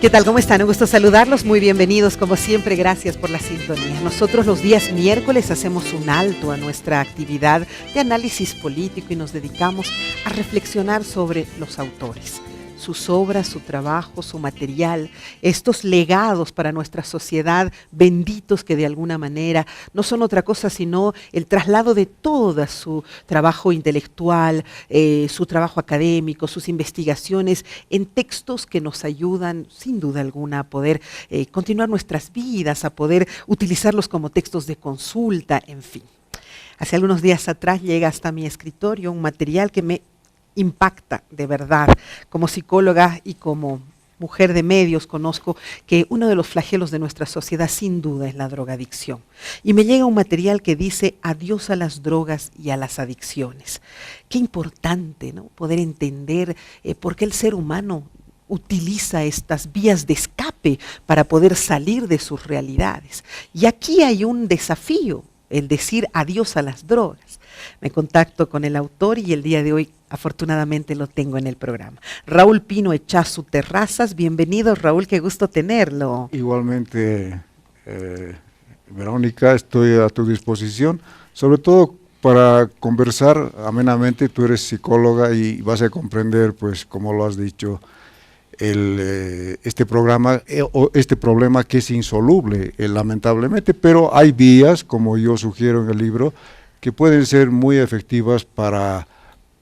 ¿Qué tal? ¿Cómo están? Un gusto saludarlos, muy bienvenidos, como siempre, gracias por la sintonía. Nosotros los días miércoles hacemos un alto a nuestra actividad de análisis político y nos dedicamos a reflexionar sobre los autores, sus obras, su trabajo, su material, estos legados para nuestra sociedad, benditos que de alguna manera no son otra cosa sino el traslado de todo su trabajo intelectual, su trabajo académico, sus investigaciones en textos que nos ayudan sin duda alguna a poder continuar nuestras vidas, a poder utilizarlos como textos de consulta, en fin. Hace algunos días atrás llega hasta mi escritorio un material que me impacta de verdad. Como psicóloga y como mujer de medios conozco que uno de los flagelos de nuestra sociedad sin duda es la drogadicción. Y me llega un material que dice adiós a las drogas y a las adicciones. Qué importante, ¿no? Poder entender por qué el ser humano utiliza estas vías de escape para poder salir de sus realidades. Y aquí hay un desafío, el decir adiós a las drogas. Me contacto con el autor y el día de hoy afortunadamente lo tengo en el programa. Raúl Pino Echazu Terrazas, bienvenido Raúl, qué gusto tenerlo. Igualmente, Verónica, estoy a tu disposición, sobre todo para conversar amenamente. Tú eres psicóloga y vas a comprender, pues, como lo has dicho, este problema que es insoluble, lamentablemente, pero hay vías, como yo sugiero en el libro, que pueden ser muy efectivas para,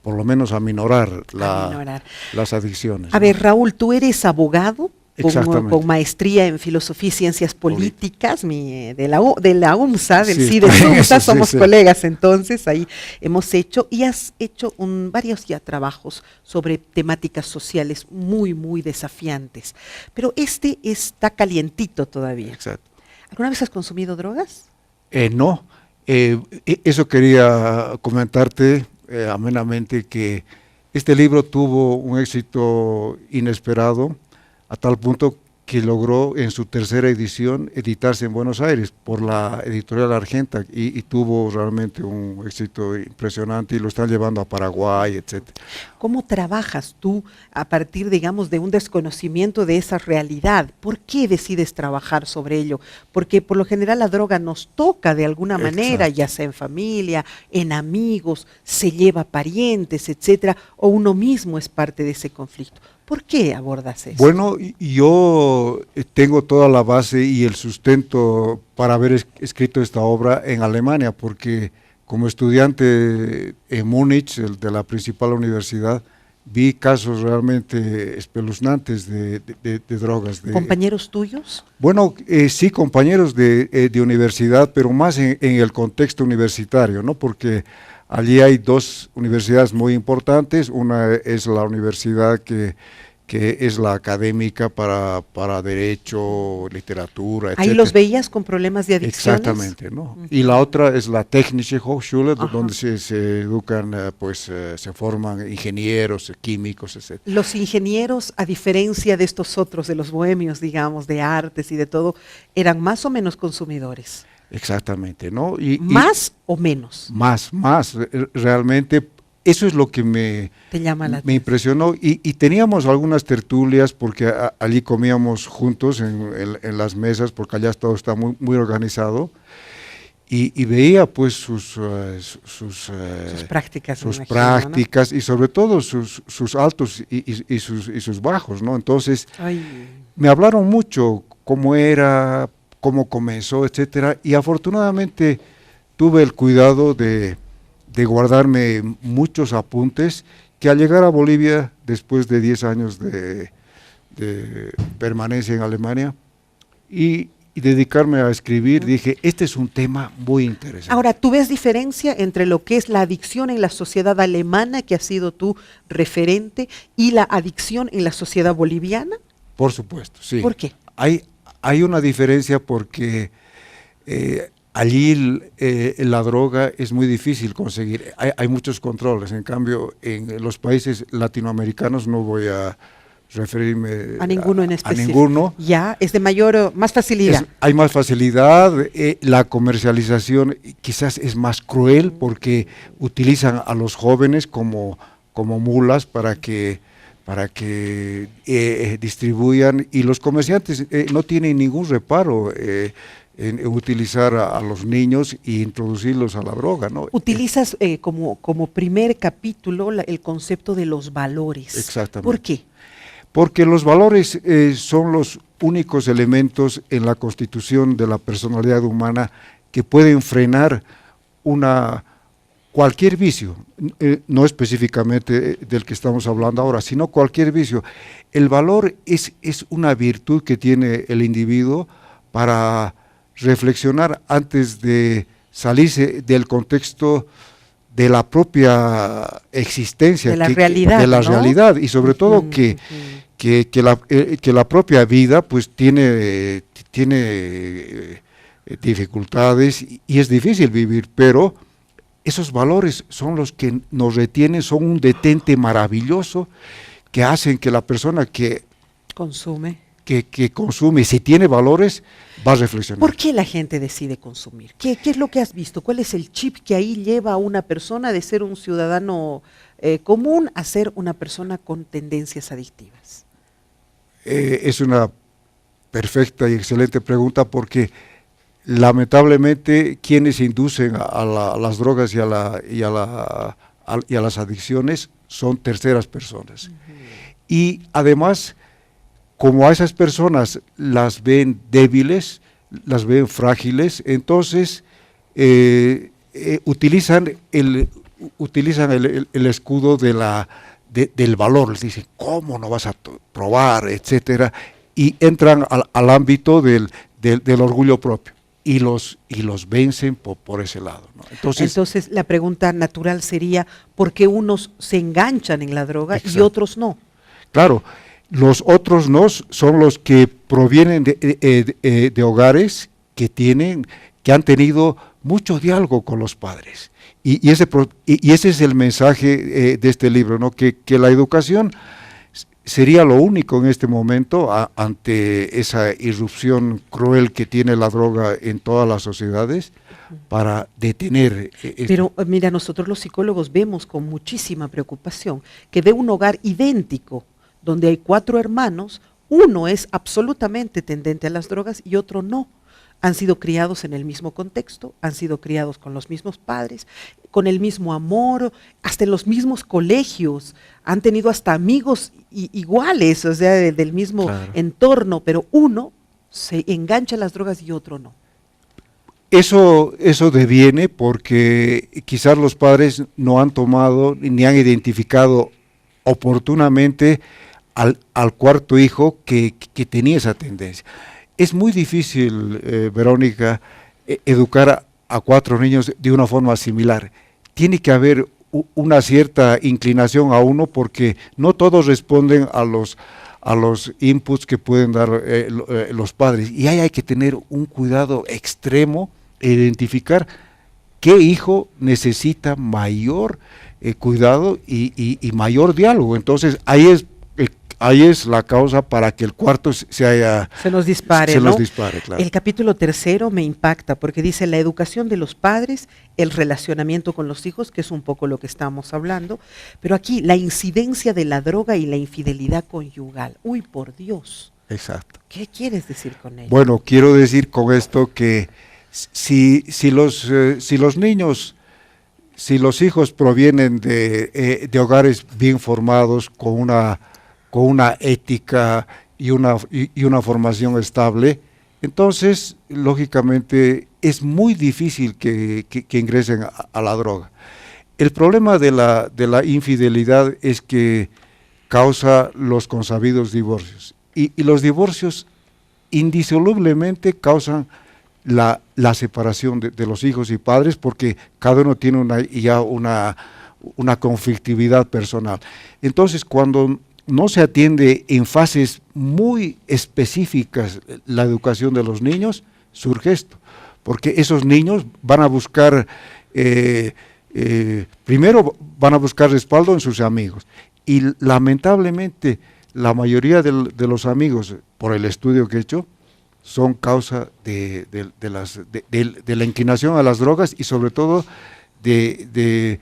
por lo menos, aminorar las adicciones. A ver, Raúl, tú eres abogado con maestría en filosofía y ciencias políticas, de la UMSA, del CIDES-UMSA, somos colegas entonces, ahí hemos hecho, y has hecho varios ya trabajos sobre temáticas sociales muy, muy desafiantes, pero este está calientito todavía. Exacto. ¿Alguna vez has consumido drogas? No. Eso quería comentarte amenamente, que este libro tuvo un éxito inesperado a tal punto que logró en su tercera edición editarse en Buenos Aires por la editorial Argenta y tuvo realmente un éxito impresionante y lo están llevando a Paraguay, etc. ¿Cómo trabajas tú a partir, digamos, de un desconocimiento de esa realidad? ¿Por qué decides trabajar sobre ello? Porque por lo general la droga nos toca de alguna manera, ya sea en familia, en amigos, se lleva parientes, etcétera, o uno mismo es parte de ese conflicto. ¿Por qué abordas eso? Bueno, yo tengo toda la base y el sustento para haber escrito esta obra en Alemania, porque como estudiante en Múnich, de la principal universidad, vi casos realmente espeluznantes de drogas. ¿Compañeros tuyos? Bueno, sí, compañeros de universidad, pero más en el contexto universitario, ¿no? Porque allí hay dos universidades muy importantes. Una es la universidad que es la académica para derecho, literatura, etc. ¿Ahí los veías con problemas de adicciones? Exactamente, ¿no? Y la otra es la Technische Hochschule, donde se educan, se forman ingenieros, químicos, etc. Los ingenieros, a diferencia de estos otros, de los bohemios, digamos, de artes y de todo, eran más o menos consumidores. Exactamente, ¿no? ¿Más o menos? Más, realmente. Eso es lo que me impresionó, y teníamos algunas tertulias porque allí comíamos juntos en las mesas, porque allá todo está muy, muy organizado, y veía pues sus prácticas, ¿no? Y sobre todo sus altos y sus bajos, ¿no? Entonces me hablaron mucho cómo era, cómo comenzó, etcétera, y afortunadamente tuve el cuidado de guardarme muchos apuntes, que al llegar a Bolivia, después de 10 años de permanencia en Alemania, y dedicarme a escribir, dije, este es un tema muy interesante. Ahora, ¿tú ves diferencia entre lo que es la adicción en la sociedad alemana, que has sido tu referente, y la adicción en la sociedad boliviana? Por supuesto, sí. ¿Por qué? Hay una diferencia porque allí la droga es muy difícil conseguir, hay muchos controles. En cambio, en los países latinoamericanos, no voy a referirme a ninguno en específico. A ninguno. Ya, es de más facilidad. Hay más facilidad, la comercialización quizás es más cruel porque utilizan a los jóvenes como mulas para que para que distribuyan, y los comerciantes no tienen ningún reparo en utilizar a los niños e introducirlos a la droga, ¿no? Utilizas como primer capítulo el concepto de los valores. Exactamente. ¿Por qué? Porque los valores son los únicos elementos en la constitución de la personalidad humana que pueden frenar cualquier vicio, no específicamente del que estamos hablando ahora, sino cualquier vicio. El valor es una virtud que tiene el individuo para reflexionar antes de salirse del contexto de la propia existencia, de la realidad, de la ¿no? realidad, y sobre todo que la propia vida pues tiene dificultades y es difícil vivir, pero esos valores son los que nos retienen, son un detente maravilloso que hacen que la persona que consume, si tiene valores, va a reflexionar. ¿Por qué la gente decide consumir? ¿Qué es lo que has visto? ¿Cuál es el chip que ahí lleva a una persona de ser un ciudadano común a ser una persona con tendencias adictivas? Es una perfecta y excelente pregunta, porque lamentablemente quienes inducen a las drogas y a las adicciones son terceras personas. Y además, como a esas personas las ven débiles, las ven frágiles, entonces utilizan el escudo del valor. Les dicen, ¿cómo no vas a probar?, etcétera, y entran al ámbito del orgullo propio. Y los vencen por ese lado, ¿no? Entonces la pregunta natural sería, ¿por qué unos se enganchan en la droga y otros no? Claro, los otros no son los que provienen de hogares que han tenido mucho diálogo con los padres. Y ese es el mensaje de este libro, ¿no? Que la educación sería lo único en este momento ante esa irrupción cruel que tiene la droga en todas las sociedades para detener. Pero mira, nosotros los psicólogos vemos con muchísima preocupación que de un hogar idéntico, donde hay 4 hermanos, uno es absolutamente tendente a las drogas y otro no. Han sido criados en el mismo contexto, han sido criados con los mismos padres, con el mismo amor, hasta en los mismos colegios, han tenido hasta amigos iguales, o sea, del mismo entorno, pero uno se engancha a las drogas y otro no. Eso deviene porque quizás los padres no han tomado ni han identificado oportunamente al cuarto hijo que tenía esa tendencia. Es muy difícil, Verónica, educar a 4 niños de una forma similar. Tiene que haber una cierta inclinación a uno, porque no todos responden a los inputs que pueden dar los padres. Y ahí hay que tener un cuidado extremo e identificar qué hijo necesita mayor cuidado y mayor diálogo. Entonces ahí es la causa para que el cuarto se nos dispare, claro. El capítulo 3 me impacta porque dice la educación de los padres, el relacionamiento con los hijos, que es un poco lo que estamos hablando, pero aquí la incidencia de la droga y la infidelidad conyugal. Uy, por Dios. Exacto. ¿Qué quieres decir con ello? Bueno, quiero decir con esto que si los niños, si los hijos provienen de hogares bien formados, con una ética y una formación estable, entonces, lógicamente, es muy difícil que ingresen a la droga. El problema de la infidelidad es que causa los consabidos divorcios. Y los divorcios indisolublemente causan la separación de los hijos y padres, porque cada uno tiene una conflictividad personal. Entonces, cuando no se atiende en fases muy específicas la educación de los niños, surge esto, porque esos niños van a buscar, primero van a buscar respaldo en sus amigos, y lamentablemente la mayoría de los amigos, por el estudio que he hecho, son causa de la inclinación a las drogas y sobre todo de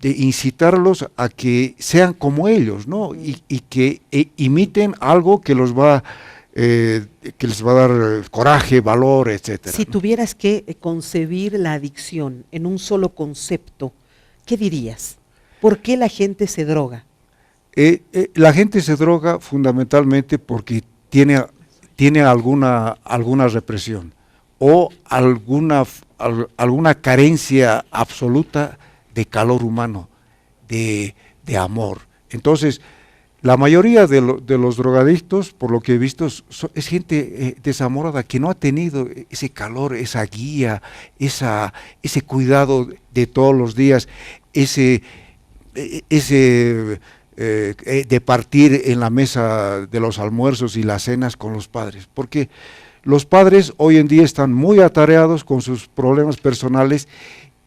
de incitarlos a que sean como ellos, ¿no? Y que imiten algo que los va que les va a dar coraje, valor, etcétera. Si tuvieras que concebir la adicción en un solo concepto, ¿qué dirías? ¿Por qué la gente se droga? La gente se droga fundamentalmente porque tiene alguna represión o alguna carencia absoluta de calor humano, de amor. Entonces, la mayoría de los drogadictos, por lo que he visto, es gente desamorada, que no ha tenido ese calor, esa guía, ese cuidado de todos los días, ese de partir en la mesa de los almuerzos y las cenas con los padres, porque los padres hoy en día están muy atareados con sus problemas personales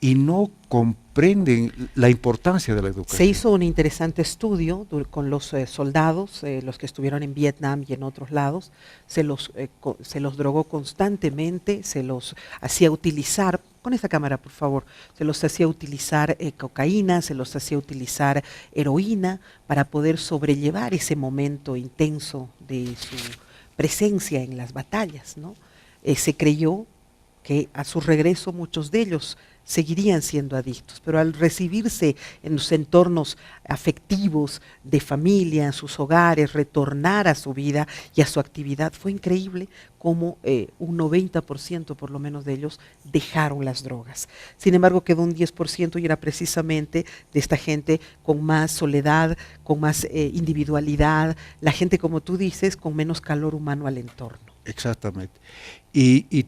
y no comprenden la importancia de la educación. Se hizo un interesante estudio con los soldados, los que estuvieron en Vietnam y en otros lados, se los drogó constantemente, se los hacía utilizar, con esta cámara por favor, se los hacía utilizar cocaína, se los hacía utilizar heroína para poder sobrellevar ese momento intenso de su presencia en las batallas, ¿no? Se creyó que a su regreso muchos de ellos seguirían siendo adictos, pero al recibirse en los entornos afectivos de familia, en sus hogares, retornar a su vida y a su actividad, fue increíble cómo un 90% por lo menos de ellos dejaron las drogas. Sin embargo, quedó un 10% y era precisamente de esta gente con más soledad, con más individualidad, la gente, como tú dices, con menos calor humano al entorno. Exactamente. Y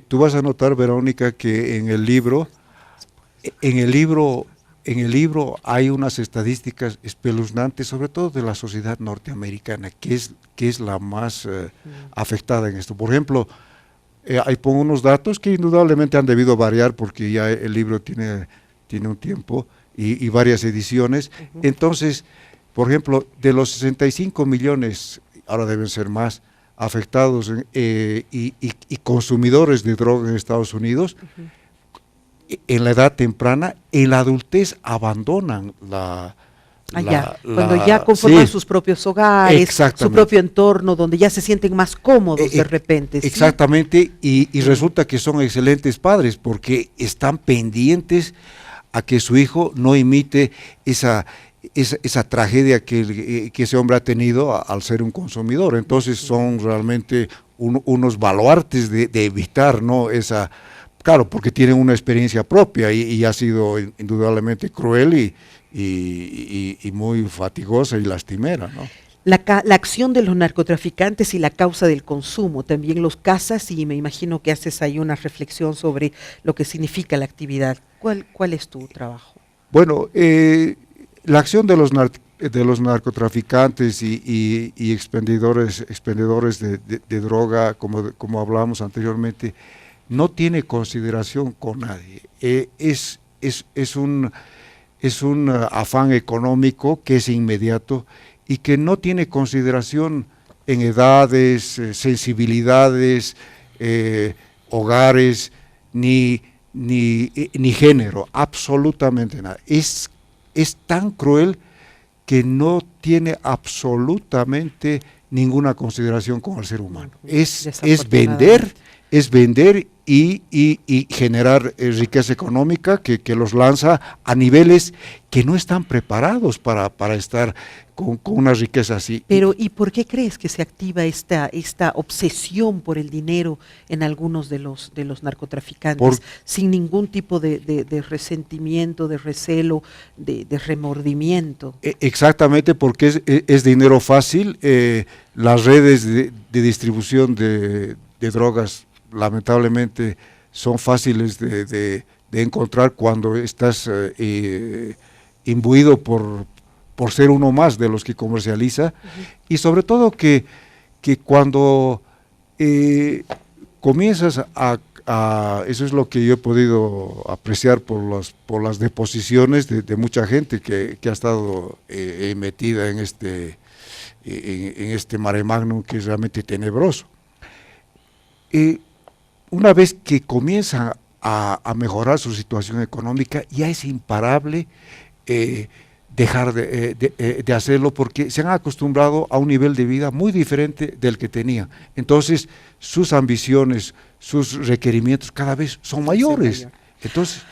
tú vas a notar, Verónica, que en el libro hay unas estadísticas espeluznantes, sobre todo de la sociedad norteamericana, que es la más afectada en esto. Por ejemplo, ahí pongo unos datos que indudablemente han debido variar porque ya el libro tiene un tiempo y varias ediciones. Entonces, por ejemplo, de los 65 millones, ahora deben ser más, afectados y consumidores de droga en Estados Unidos, en la edad temprana, en la adultez abandonan cuando ya conforman sus propios hogares, su propio entorno, donde ya se sienten más cómodos de repente. Exactamente, y resulta que son excelentes padres porque están pendientes a que su hijo no imite esa tragedia que ese hombre ha tenido al ser un consumidor. Entonces son realmente unos baluartes de evitar, ¿no? Claro, porque tienen una experiencia propia y ha sido indudablemente cruel y muy fatigosa y lastimera, ¿no? La acción de los narcotraficantes y la causa del consumo, también los cazas y me imagino que haces ahí una reflexión sobre lo que significa la actividad. ¿Cuál es tu trabajo? Bueno, la acción de los narcotraficantes y expendedores de droga, como hablábamos anteriormente, no tiene consideración con nadie. Es un afán económico que es inmediato y que no tiene consideración en edades, sensibilidades, hogares, ni género, absolutamente nada. Es tan cruel que no tiene absolutamente ninguna consideración con el ser humano. Es vender y generar riqueza económica que los lanza a niveles que no están preparados para estar con una riqueza así. Pero ¿y por qué crees que se activa esta obsesión por el dinero en algunos de los narcotraficantes sin ningún tipo de resentimiento, de recelo, de remordimiento? Exactamente, porque es dinero fácil. Las redes de distribución de drogas lamentablemente son fáciles de encontrar cuando estás imbuido por ser uno más de los que comercializa, y sobre todo que cuando comienzas eso es lo que yo he podido apreciar por las deposiciones de mucha gente que ha estado metida en este mare magnum que es realmente tenebroso. Una vez que comienza a mejorar su situación económica, ya es imparable dejar de hacerlo porque se han acostumbrado a un nivel de vida muy diferente del que tenían. Entonces, sus ambiciones, sus requerimientos cada vez son mayores. Entonces,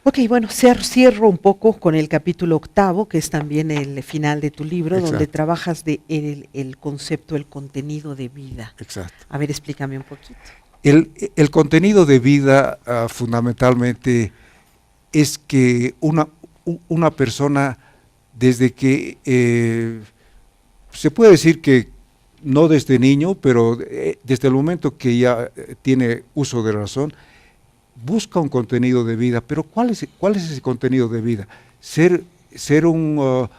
ok, bueno, cierro un poco con el capítulo 8, que es también el final de tu libro, exacto, donde trabajas de el concepto, el contenido de vida. Exacto. A ver, explícame un poquito. El contenido de vida fundamentalmente es que una persona, desde que se puede decir que no desde niño, pero desde el momento que ya tiene uso de razón, busca un contenido de vida. Pero ¿cuál es ese contenido de vida? Ser un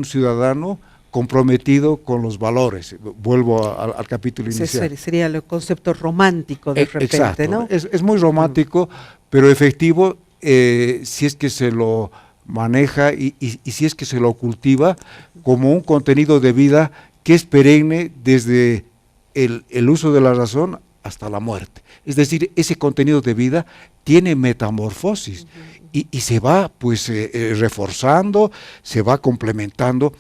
ciudadano comprometido con los valores. Vuelvo al capítulo inicial. Sería el concepto romántico de repente, exacto, ¿no? Es muy romántico, pero efectivo si es que se lo maneja y si es que se lo cultiva como un contenido de vida que es perenne desde el uso de la razón hasta la muerte. Es decir, ese contenido de vida tiene metamorfosis y se va pues reforzando, se va complementando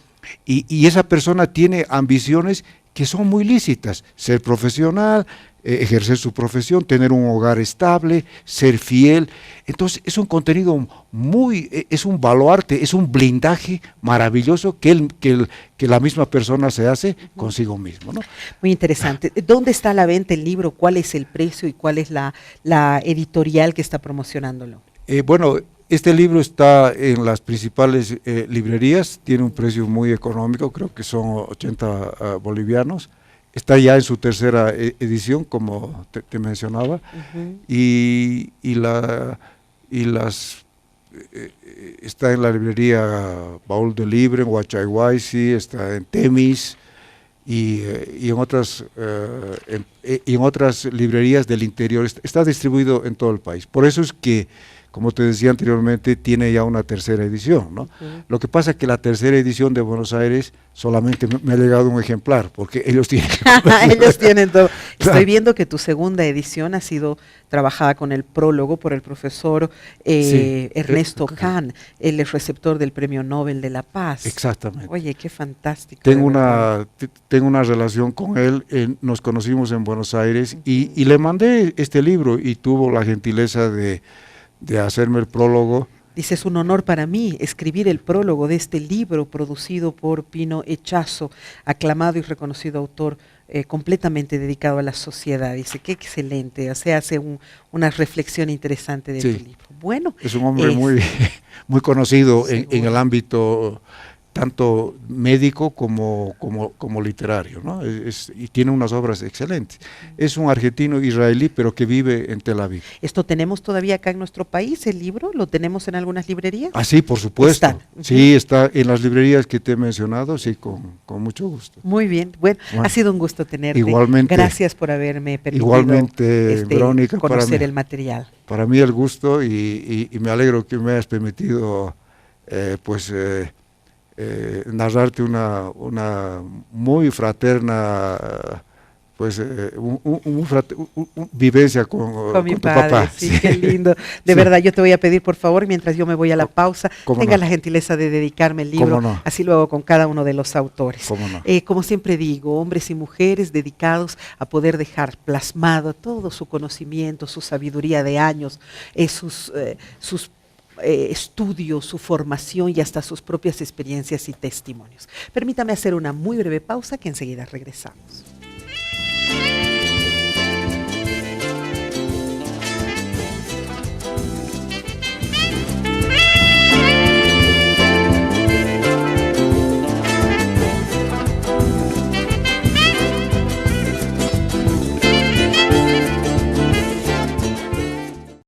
y esa persona tiene ambiciones que son muy lícitas: ser profesional, ejercer su profesión, tener un hogar estable, ser fiel. Entonces es un contenido es un baluarte, es un blindaje maravilloso que la misma persona se hace consigo mismo, ¿no? Muy interesante. ¿Dónde está a la venta el libro? ¿Cuál es el precio y cuál es la editorial que está promocionándolo? Bueno, este libro está en las principales librerías, tiene un precio muy económico, creo que son 80 bolivianos. Está ya en su tercera edición, como te mencionaba, está en la librería Baúl de Libre, en Huachaihuaysi, está en Temis y en otras librerías del interior. Está distribuido en todo el país. Por eso es que, como te decía anteriormente, tiene ya una tercera edición, ¿no? Lo que pasa es que la tercera edición de Buenos Aires solamente me ha llegado un ejemplar, porque ellos tienen ellos tienen todo. Estoy viendo que tu segunda edición ha sido trabajada con el prólogo por el profesor Ernesto Kahn, el receptor del Premio Nobel de la Paz. Exactamente. Oye, qué fantástico. Tengo una relación con él, nos conocimos en Buenos Aires y le mandé este libro y tuvo la gentileza de hacerme el prólogo. Dice: es un honor para mí escribir el prólogo de este libro producido por Pino Echazo, aclamado y reconocido autor completamente dedicado a la sociedad. Dice: qué excelente, o sea, hace una reflexión interesante de tu libro. Bueno, es un hombre muy conocido en el ámbito tanto médico como literario, ¿no? Y tiene unas obras excelentes. Es un argentino israelí, pero que vive en Tel Aviv. ¿Esto tenemos todavía acá en nuestro país, el libro? ¿Lo tenemos en algunas librerías? Ah, sí, por supuesto. Sí, está en las librerías que te he mencionado, sí, con mucho gusto. Muy bien. Bueno, ha sido un gusto tenerte. Igualmente. Gracias por haberme permitido Verónica, conocer el material. Para mí el gusto y me alegro que me hayas permitido narrarte una muy fraterna vivencia con mi tu padre, papá. Sí, qué lindo. De verdad, yo te voy a pedir, por favor, mientras yo me voy a la pausa, tenga la gentileza de dedicarme el libro, así lo hago con cada uno de los autores. Como siempre digo, hombres y mujeres dedicados a poder dejar plasmado todo su conocimiento, su sabiduría de años, sus estudios, su formación y hasta sus propias experiencias y testimonios. Permítame hacer una muy breve pausa que enseguida regresamos.